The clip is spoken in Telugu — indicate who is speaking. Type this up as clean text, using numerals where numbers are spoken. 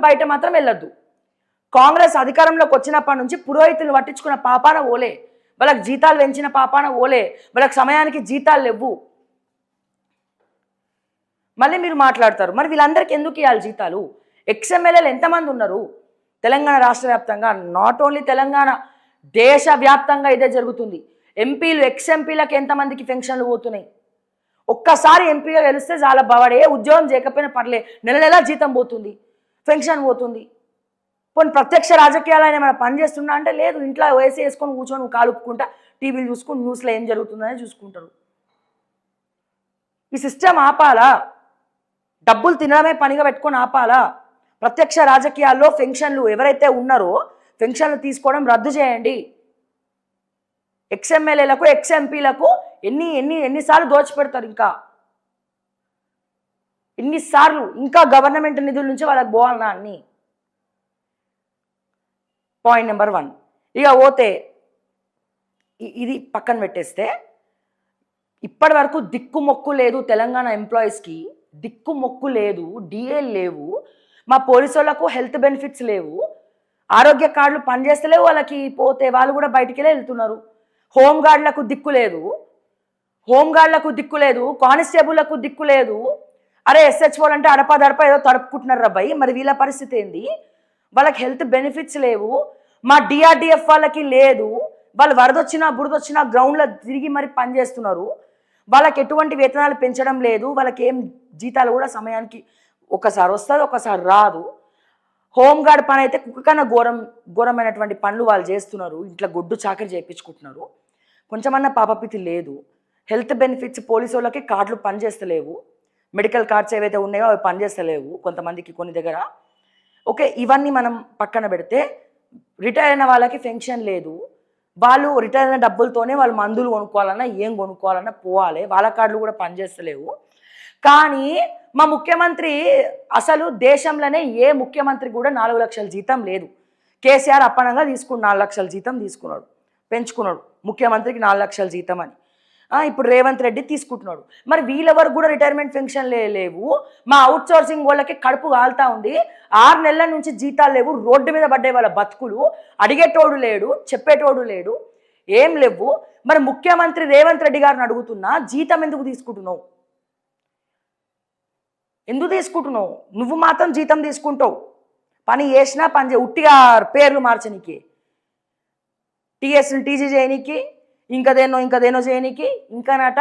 Speaker 1: బయట మాత్రం వెళ్ళొద్దు. కాంగ్రెస్ అధికారంలోకి వచ్చినప్పటి నుంచి పురోహితులు పట్టించుకున్న పాపాన ఓలే, వాళ్ళకి జీతాలు పెంచిన పాపాన ఓలే, వాళ్ళకి సమయానికి జీతాలు లేవు. మళ్ళీ మీరు మాట్లాడతారు మరి వీళ్ళందరికీ ఎందుకు ఇవ్వాలి జీతాలు? ఎక్స్ఎమ్మెల్యేలు ఎంతమంది ఉన్నారు తెలంగాణ రాష్ట్ర వ్యాప్తంగా? నాట్ ఓన్లీ తెలంగాణ, దేశవ్యాప్తంగా ఇదే జరుగుతుంది. ఎంపీలు ఎక్స్ఎంపీలకు ఎంతమందికి పెన్షన్లు పోతున్నాయి? ఒక్కసారి ఎంపీగా గెలిస్తే చాలా బావాడే, ఉద్యోగం చేయకపోయినా పర్లే, నెల నెలా జీతం పోతుంది, పెన్షన్ పోతుంది. కొన్ని ప్రత్యక్ష రాజకీయాలు మన పని చేస్తున్నా అంటే లేదు, ఇంట్లో వేసి వేసుకొని కూర్చొని కాలుపుకుంటా టీవీలు చూసుకుని న్యూస్లో ఏం జరుగుతుందని చూసుకుంటారు. ఈ సిస్టమ్ ఆపాలా? డబ్బులు తినడమే పనిగా పెట్టుకొని ఆపాలా? ప్రత్యక్ష రాజకీయాల్లో పెన్షన్లు ఎవరైతే ఉన్నారో పెన్షన్లు తీసుకోవడం రద్దు చేయండి. ఎక్స్ఎమ్మెల్యేలకు ఎక్స్ఎంపీలకు ఎన్నిసార్లు దోచిపెడతారు? ఎన్నిసార్లు ఇంకా గవర్నమెంట్ నిధుల నుంచి వాళ్ళకి పోవాలన్నా అన్ని. Point number 1. ఇక పోతే ఇది పక్కన పెట్టేస్తే, ఇప్పటి వరకు దిక్కుమొక్కు లేదు తెలంగాణ ఎంప్లాయీస్కి, దిక్కుమొక్కు లేదు, డిఏలు లేవు, మా పోలీసు వాళ్ళకు హెల్త్ బెనిఫిట్స్ లేవు, ఆరోగ్య కార్డులు పనిచేస్తలేవు, వాళ్ళకి పోతే వాళ్ళు కూడా బయటికి వెళ్తున్నారు. హోంగార్డులకు దిక్కు లేదు, కానిస్టేబుల్లకు దిక్కు లేదు. అరే ఎస్హెచ్ఓలు అంటే అడపదడప ఏదో తడుపుకుంటున్నారు రబ్బాయి, మరి వీళ్ళ పరిస్థితి ఏంది? వాళ్ళకి హెల్త్ బెనిఫిట్స్ లేవు, మా డిఆర్డిఎఫ్ వాళ్ళకి లేదు, వాళ్ళు వరదొచ్చినా బురదొచ్చినా గ్రౌండ్లో తిరిగి మరి పనిచేస్తున్నారు, వాళ్ళకి ఎటువంటి వేతనాలు పెంచడం లేదు, వాళ్ళకి ఏం జీతాలు కూడా సమయానికి ఒకసారి వస్తుంది ఒకసారి రాదు. హోంగార్డ్ పని అయితే కుక్క కన్నా ఘోరమైనటువంటి పనులు వాళ్ళు చేస్తున్నారు, ఇంట్లో గొడ్డు చాకరీ చేయించుకుంటున్నారు, కొంచెమన్నా పాపపితి లేదు. హెల్త్ బెనిఫిట్స్ పోలీసు వాళ్ళకి కార్డులు పనిచేస్తలేవు, మెడికల్ కార్డ్స్ ఏవైతే ఉన్నాయో అవి పనిచేస్తలేవు కొంతమందికి కొన్ని దగ్గర. ఓకే, ఇవన్నీ మనం పక్కన పెడితే రిటైర్ అయిన వాళ్ళకి పెన్షన్ లేదు, వాళ్ళు రిటైర్ అయిన డబ్బులతోనే వాళ్ళు మందులు కొనుక్కోవాలన్నా ఏం కొనుక్కోవాలన్నా పోవాలి, వాళ్ళ కార్డులు కూడా పనిచేస్తలేవు. కానీ మా ముఖ్యమంత్రి అసలు దేశంలోనే ఏ ముఖ్యమంత్రి కూడా 4 లక్షల జీతం లేదు. కేసీఆర్ అప్పనంగా తీసుకున్నాడు, 4 లక్షల జీతం తీసుకున్నాడు, పెంచుకున్నాడు ముఖ్యమంత్రికి 4 లక్షల జీతం అని. ఇప్పుడు రేవంత్ రెడ్డి తీసుకుంటున్నాడు. మరి వీళ్ళెవరు కూడా రిటైర్మెంట్ పెన్షన్ లేవు. మా అవుట్ సోర్సింగ్ వాళ్ళకి కడుపు కాలుతా ఉంది, 6 నెలల నుంచి జీతాలు లేవు, రోడ్డు మీద పడ్డే వాళ్ళ బతుకులు, అడిగేటోడు లేడు, చెప్పేటోడు లేడు, ఏం లేవు. మరి ముఖ్యమంత్రి రేవంత్ రెడ్డి గారిని అడుగుతున్నా, జీతం ఎందుకు తీసుకుంటున్నావు? నువ్వు మాత్రం జీతం తీసుకుంటావు, పని చేసినా ఉట్టిగా పేర్లు మార్చనీకి, టీఎస్ని టీజీ చేయనీకి, ఇంకదేనో చేయనీకి, ఇంకానట